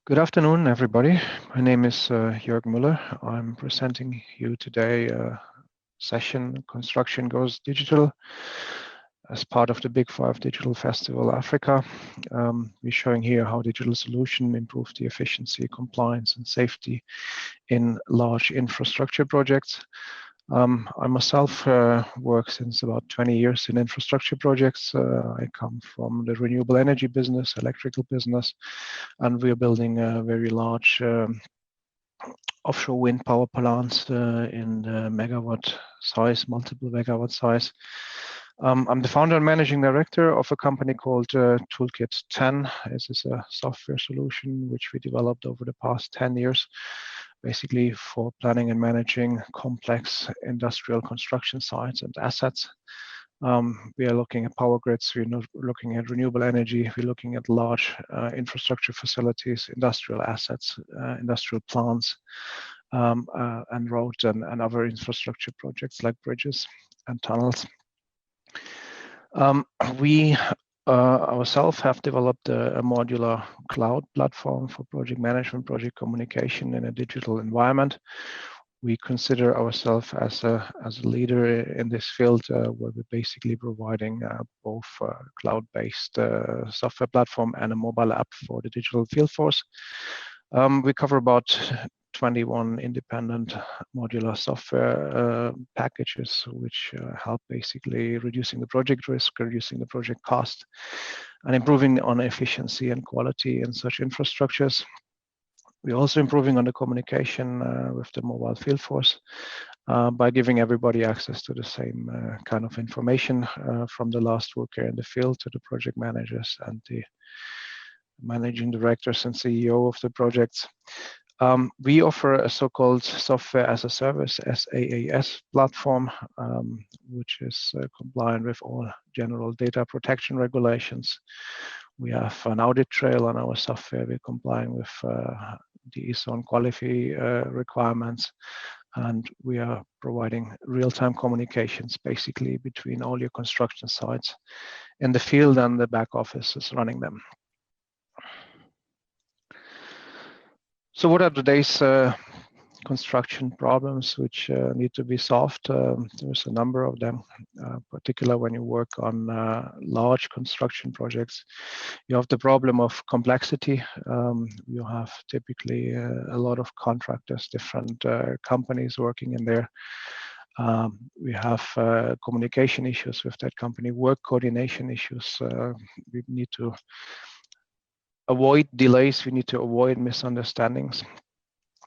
Good afternoon, everybody. My name is Jörg Müller. I'm presenting you today a session, Construction Goes Digital, as part of the Big Five Digital Festival Africa. We're showing here how digital solution improve the efficiency, compliance, and safety in large infrastructure projects. I myself work since about 20 years in infrastructure projects. I come from the renewable energy business, electrical business, and we're building a very large offshore wind power plants in the megawatt size, multiple megawatt size. I'm the founder and managing director of a company called Toolkit 10. This is a software solution which we developed over the past 10 years, basically for planning and managing complex industrial construction sites and assets. We are looking at power grids, we're looking at renewable energy, we're looking at large infrastructure facilities, industrial assets, industrial plants, and roads and other infrastructure projects like bridges and tunnels. We ourselves have developed a modular cloud platform for project management, project communication in a digital environment. We consider ourselves as a leader in this field, where we're basically providing both cloud-based software platform and a mobile app for the digital field force. We cover about 21 independent modular software packages, which help basically reducing the project risk, reducing the project cost, and improving on efficiency and quality in such infrastructures. We're also improving on the communication with the mobile field force by giving everybody access to the same kind of information, from the last worker in the field to the project managers and the managing directors and CEO of the projects. We offer a so-called software as a service, SaaS platform, which is compliant with all general data protection regulations. We have an audit trail on our software. We're complying with the ISO quality requirements, and we are providing real-time communications basically between all your construction sites in the field and the back offices running them. So what are today's construction problems which need to be solved? There's a number of them, particularly when you work on large construction projects. You have the problem of complexity. You have typically a lot of contractors, different companies working in there. We have communication issues with that company, work coordination issues. We need to avoid delays, we need to avoid misunderstandings.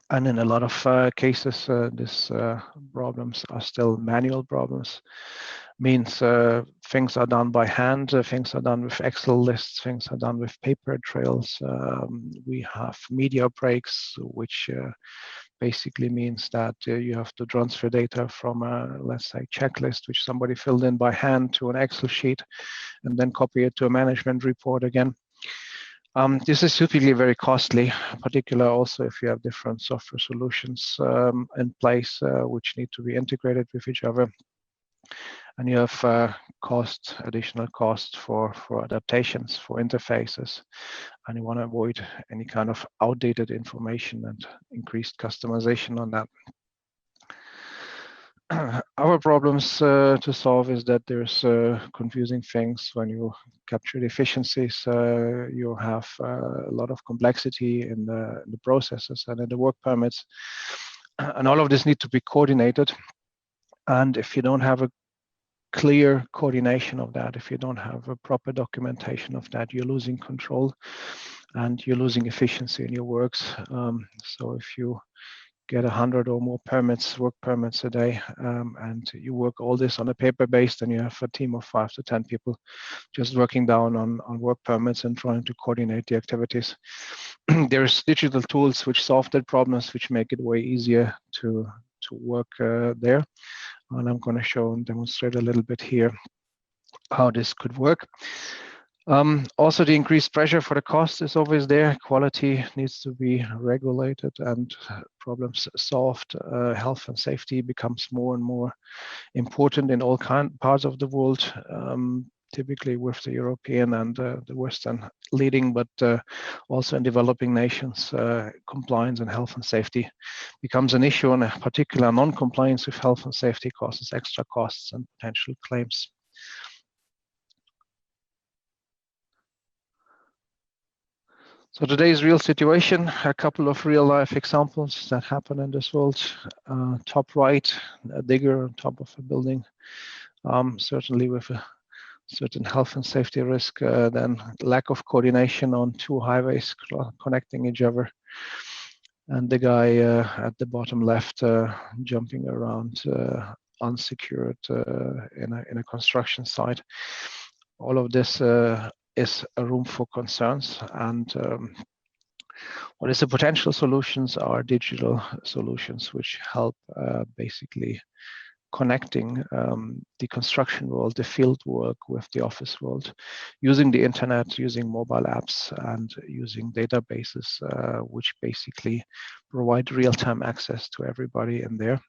And in a lot of cases, these problems are still manual problems. Means things are done by hand, things are done with Excel lists, things are done with paper trails. We have media breaks, which basically means that you have to transfer data from a, let's say, checklist, which somebody filled in by hand, to an Excel sheet, and then copy it to a management report again. This is typically very costly, particularly also if you have different software solutions in place which need to be integrated with each other. And you have additional cost for adaptations, for interfaces, and you want to avoid any kind of outdated information and increased customization on that. Our problems to solve is that there's confusing things when you capture the efficiencies. You have a lot of complexity in the processes and in the work permits, and all of this need to be coordinated. And if you don't have a clear coordination of that, if you don't have a proper documentation of that, you're losing control and you're losing efficiency in your works. So if you get 100 or more permits, work permits a day, and you work all this on a paper based, and you have a team of 5 to 10 people just working down on work permits and trying to coordinate the activities. There's digital tools which solve that problems, which make it way easier to work there. And I'm going to show and demonstrate a little bit here how this could work. Also, the increased pressure for the cost is always there. Quality needs to be regulated and problems solved. Health and safety becomes more and more important in all parts of the world. typically with the European and the Western leading, but also in developing nations, compliance and health and safety becomes an issue, and in particular non-compliance with health and safety causes extra costs and potential claims. So today's real situation, a couple of real life examples that happen in this world. Top right, a digger on top of a building, certainly with a certain health and safety risk, then lack of coordination on two highways connecting each other. And the guy at the bottom left jumping around unsecured in a construction site. All of this is a room for concerns, and what is the potential solutions are digital solutions which help basically connecting the construction world, the field work with the office world, using the internet, using mobile apps, and using databases which basically provide real-time access to everybody in there.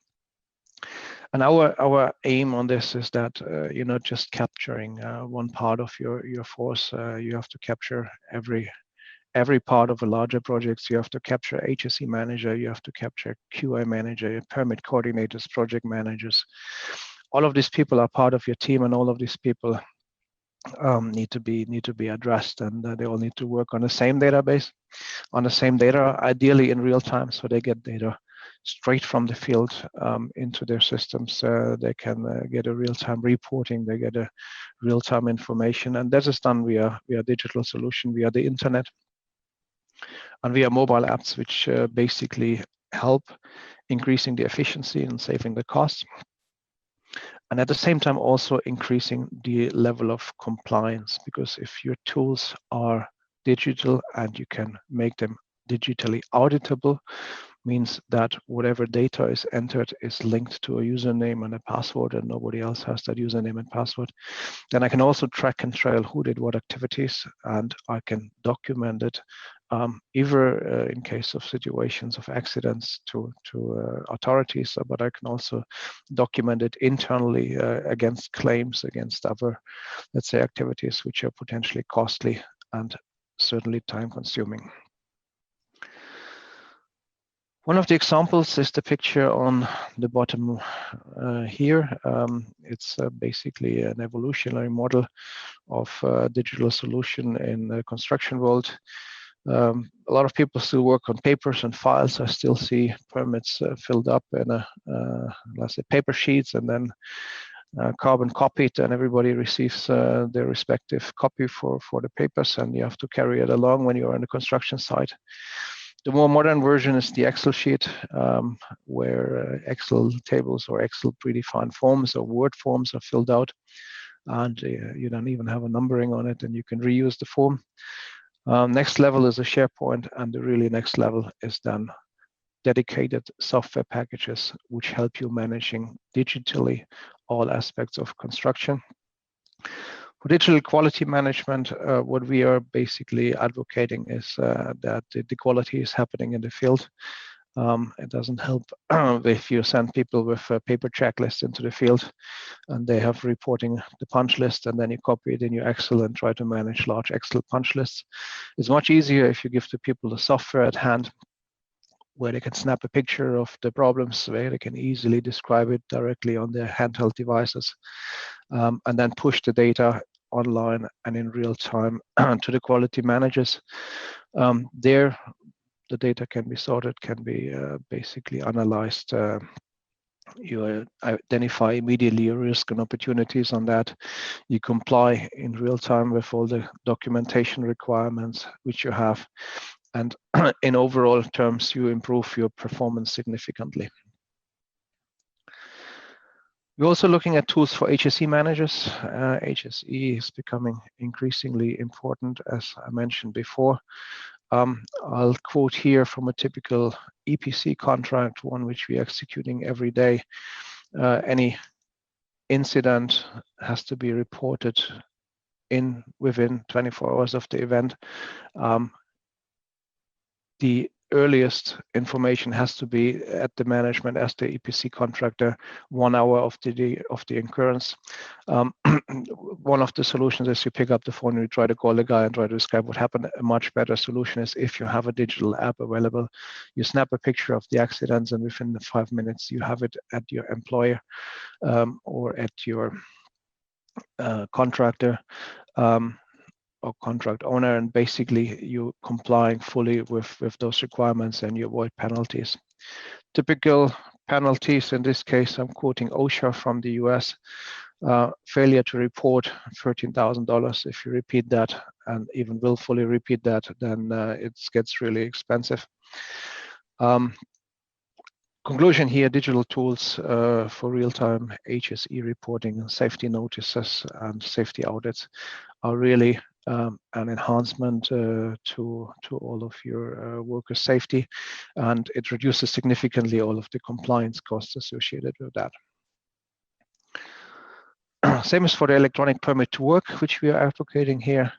And our aim on this is that you're not just capturing one part of your force. You have to capture every part of a larger project. So you have to capture HSE manager, you have to capture QA manager, permit coordinators, project managers. All of these people are part of your team, and all of these people need to be addressed, and they all need to work on the same database, on the same data, ideally in real time, so they get data straight from the field into their systems. They can get a real-time reporting, they get a real-time information, and that is done via digital solution, via the internet, and via mobile apps, which basically help increasing the efficiency and saving the costs, and at the same time also increasing the level of compliance, because if your tools are digital and you can make them digitally auditable, means that whatever data is entered is linked to a username and a password, and nobody else has that username and password. Then I can also track and trail who did what activities, and I can document it either in case of situations of accidents to authorities, but I can also document it internally against claims, against other, let's say, activities which are potentially costly and certainly time consuming. One of the examples is the picture on the bottom here. It's basically an evolutionary model of a digital solution in the construction world. A lot of people still work on papers and files. I still see permits filled up in let's say paper sheets, and then carbon copied, and everybody receives their respective copy for the papers, and you have to carry it along when you're on the construction site. The more modern version is the Excel sheet, where Excel tables or Excel predefined forms or Word forms are filled out, and you don't even have a numbering on it, and you can reuse the form. Next level is a SharePoint, and the really next level is then dedicated software packages which help you managing digitally all aspects of construction. For digital quality management, what we are basically advocating is that the quality is happening in the field. It doesn't help if you send people with a paper checklist into the field and they have reporting the punch list, and then you copy it in your Excel and try to manage large Excel punch lists. It's much easier if you give the people the software at hand where they can snap a picture of the problems, where they can easily describe it directly on their handheld devices, and then push the data online and in real time to the quality managers. There, the data can be sorted, can be basically analyzed. You identify immediately your risk and opportunities on that. You comply in real time with all the documentation requirements which you have. And in overall terms, you improve your performance significantly. We're also looking at tools for HSE managers. HSE is becoming increasingly important, as I mentioned before. I'll quote here from a typical EPC contract, one which we're executing every day. Any incident has to be reported within 24 hours of the event. The earliest information has to be at the management as the EPC contractor 1 hour of the occurrence. One of the solutions is you pick up the phone, you try to call the guy and try to describe what happened. A much better solution is if you have a digital app available, you snap a picture of the accidents, and within the 5 minutes you have it at your employer or at your contractor or contract owner, and basically you complying fully with those requirements, and you avoid penalties. Typical penalties, in this case I'm quoting OSHA from the US, failure to report $13,000. If you repeat that and even willfully repeat that, then it gets really expensive. Conclusion here, digital tools for real-time HSE reporting and safety notices and safety audits are really an enhancement to all of your worker safety, and it reduces significantly all of the compliance costs associated with that. Same as for the electronic permit to work, which we are advocating here.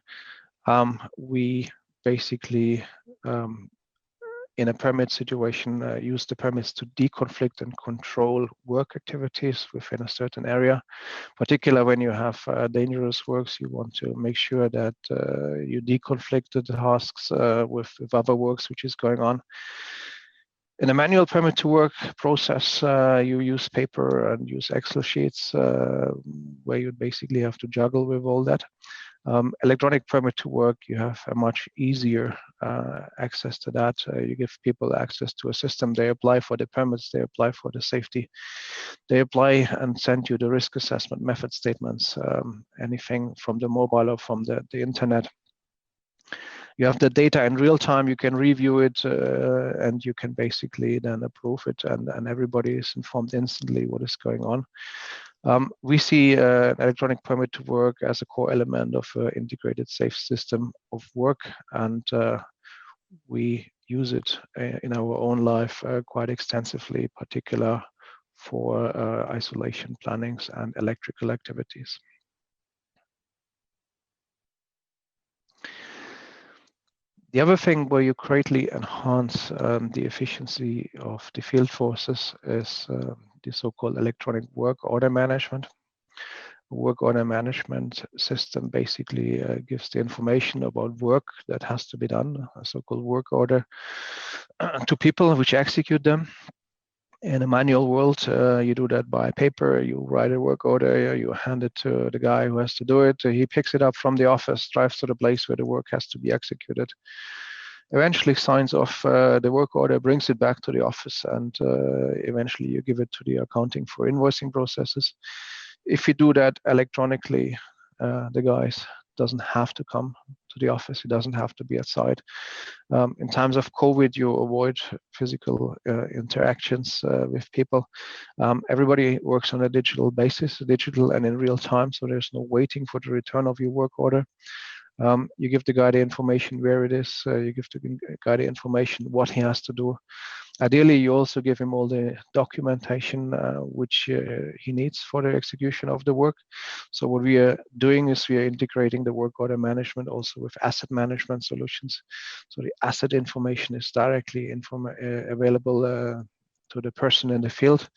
We basically in a permit situation, use the permits to deconflict and control work activities within a certain area. Particularly when you have dangerous works, you want to make sure that you deconflict the tasks with other works which is going on. In a manual permit to work process, you use paper and use Excel sheets where you basically have to juggle with all that. Electronic permit to work, you have a much easier access to that. You give people access to a system. They apply for the permits, they apply for the safety, they apply and send you the risk assessment method statements, anything from the mobile or from the internet. You have the data in real time, you can review it, and you can basically then approve it, and everybody is informed instantly what is going on. We see an electronic permit to work as a core element of an integrated safe system of work, and we use it in our own life quite extensively, particularly for isolation plannings and electrical activities. The other thing where you greatly enhance the efficiency of the field forces is the so-called electronic work order management. Work order management system basically gives the information about work that has to be done, a so-called work order, to people which execute them. In a manual world, you do that by paper. You write a work order, you hand it to the guy who has to do it. He picks it up from the office, drives to the place where the work has to be executed, eventually signs off the work order, brings it back to the office, and eventually you give it to the accounting for invoicing processes. If you do that electronically, the guys doesn't have to come to the office. He doesn't have to be at site. In times of COVID, you avoid physical interactions with people. Everybody works on a digital basis, digital and in real time, so there's no waiting for the return of your work order. You give the guy the information where it is, you give the guy the information what he has to do. Ideally, you also give him all the documentation which he needs for the execution of the work. So what we are doing is we are integrating the work order management also with asset management solutions. So the asset information is directly available to the person in the field.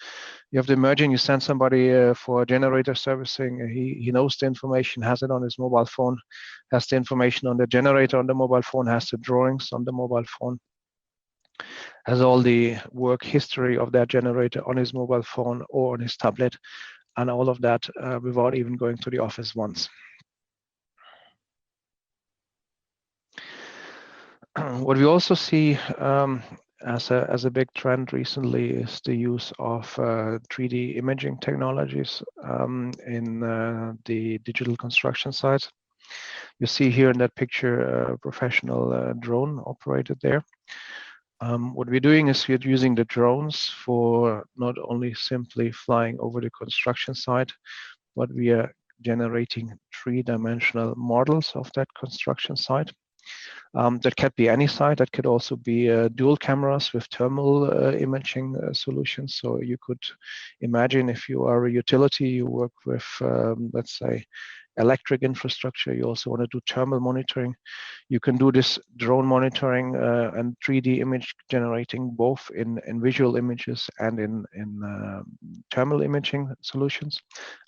You have the merging, you send somebody for generator servicing, he knows the information, has it on his mobile phone, has the information on the generator on the mobile phone, has the drawings on the mobile phone, has all the work history of that generator on his mobile phone or on his tablet, and all of that without even going to the office once. What we also see as a big trend recently is the use of 3D imaging technologies in the digital construction sites. You see here in that picture a professional drone operated there. What we're doing is we're using the drones for not only simply flying over the construction site, but we are generating three-dimensional models of that construction site. That could be any site. That could also be dual cameras with thermal imaging solutions. So you could imagine if you are a utility, you work with, let's say, electric infrastructure. You also want to do thermal monitoring. You can do this drone monitoring and 3D image generating both in visual images and in thermal imaging solutions.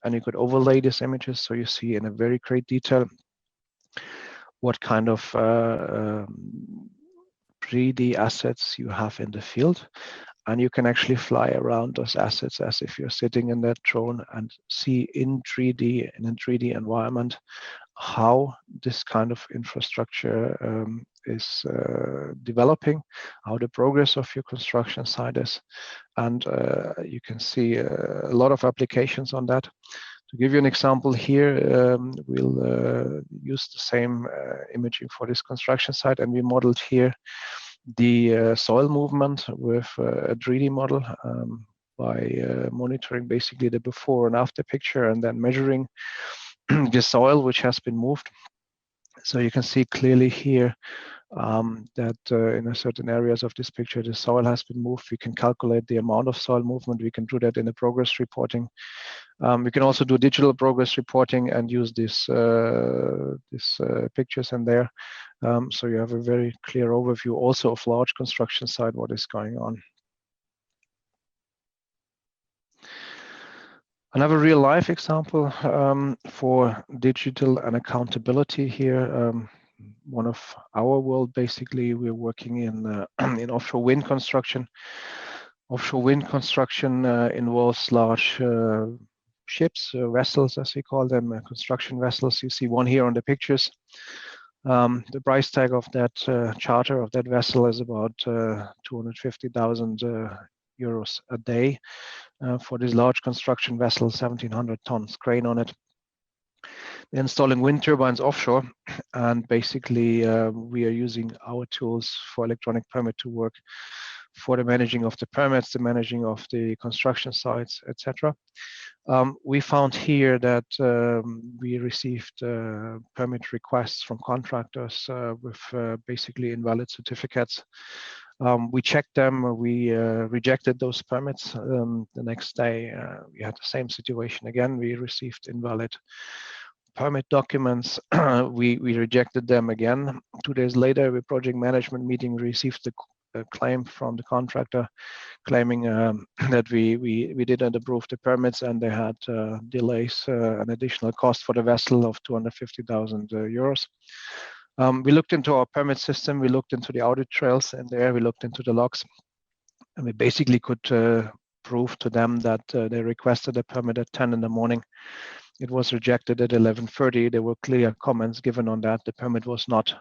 And you could overlay these images so you see in a very great detail what kind of 3D assets you have in the field. And you can actually fly around those assets as if you're sitting in that drone and see in 3D, in a 3D environment, how this kind of infrastructure is developing, how the progress of your construction site is. And you can see a lot of applications on that. To give you an example here, we'll use the same imaging for this construction site, and we modeled here the soil movement with a 3D model by monitoring basically the before and after picture and then measuring the soil which has been moved. So you can see clearly here that in a certain areas of this picture, the soil has been moved. We can calculate the amount of soil movement. We can do that in the progress reporting. We can also do digital progress reporting and use these pictures in there. So you have a very clear overview also of large construction site, what is going on. Another real life example for digital and accountability here. One of our world, basically, we're working in offshore wind construction. Offshore wind construction involves large ships, vessels, as we call them, construction vessels. You see one here on the pictures. The price tag of that charter of that vessel is about 250,000 euros a day for this large construction vessel, 1,700 tons crane on it. They're installing wind turbines offshore, and basically we are using our tools for electronic permit to work for the managing of the permits, the managing of the construction sites, etc. We found here that we received permit requests from contractors with basically invalid certificates. We checked them, we rejected those permits. The next day, we had the same situation again. We received invalid permit documents. We rejected them again. 2 days later, with project management meeting, we received a claim from the contractor claiming that we didn't approve the permits and they had delays, an additional cost for the vessel of 250,000 euros. We looked into our permit system, we looked into the audit trails in there, we looked into the logs, and we basically could prove to them that they requested a permit at 10 in the morning. It was rejected at 11:30. There were clear comments given on that. The permit was not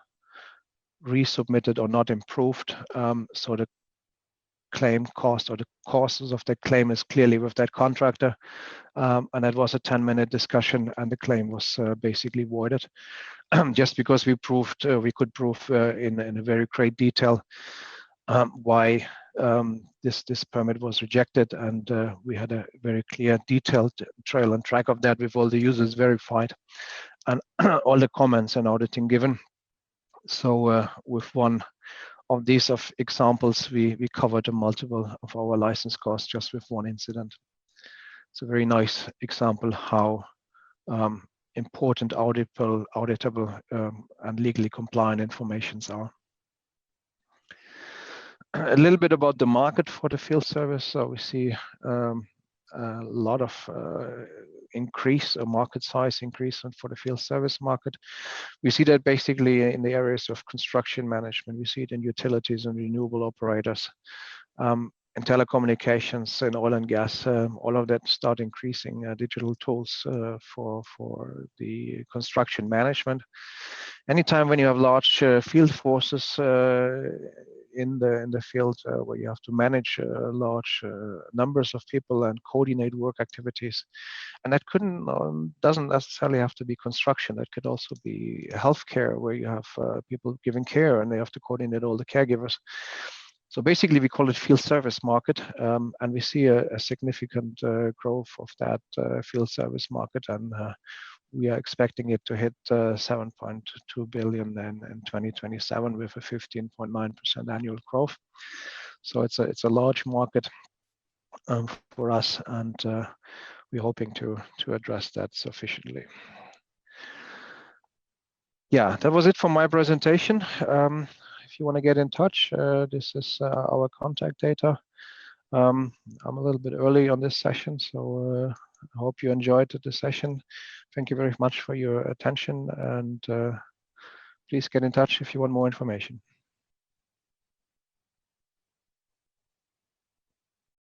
resubmitted or not improved. So the claim cost or the causes of that claim is clearly with that contractor. And that was a 10-minute discussion and the claim was basically voided. Just because we proved, we could prove in a very great detail why this permit was rejected, and we had a very clear, detailed trail and track of that with all the users verified and all the comments and auditing given. So with one of these examples, we covered a multiple of our license costs just with one incident. It's a very nice example how important auditable and legally compliant informations are. A little bit about the market for the field service. So we see a lot of increase, a market size increase for the field service market. We see that basically in the areas of construction management. We see it in utilities and renewable operators, in telecommunications and oil and gas. All of that start increasing digital tools for the construction management. Anytime when you have large field forces in the field where you have to manage large numbers of people and coordinate work activities, and that doesn't necessarily have to be construction. That could also be healthcare, where you have people giving care and they have to coordinate all the caregivers. So basically, we call it field service market, and we see a significant growth of that field service market, and we are expecting it to hit 7.2 billion in 2027 with a 15.9% annual growth. So it's a large market for us, and we're hoping to address that sufficiently. Yeah, that was it for my presentation. If you want to get in touch, this is our contact data. I'm a little bit early on this session, so I hope you enjoyed the session. Thank you very much for your attention, and please get in touch if you want more information.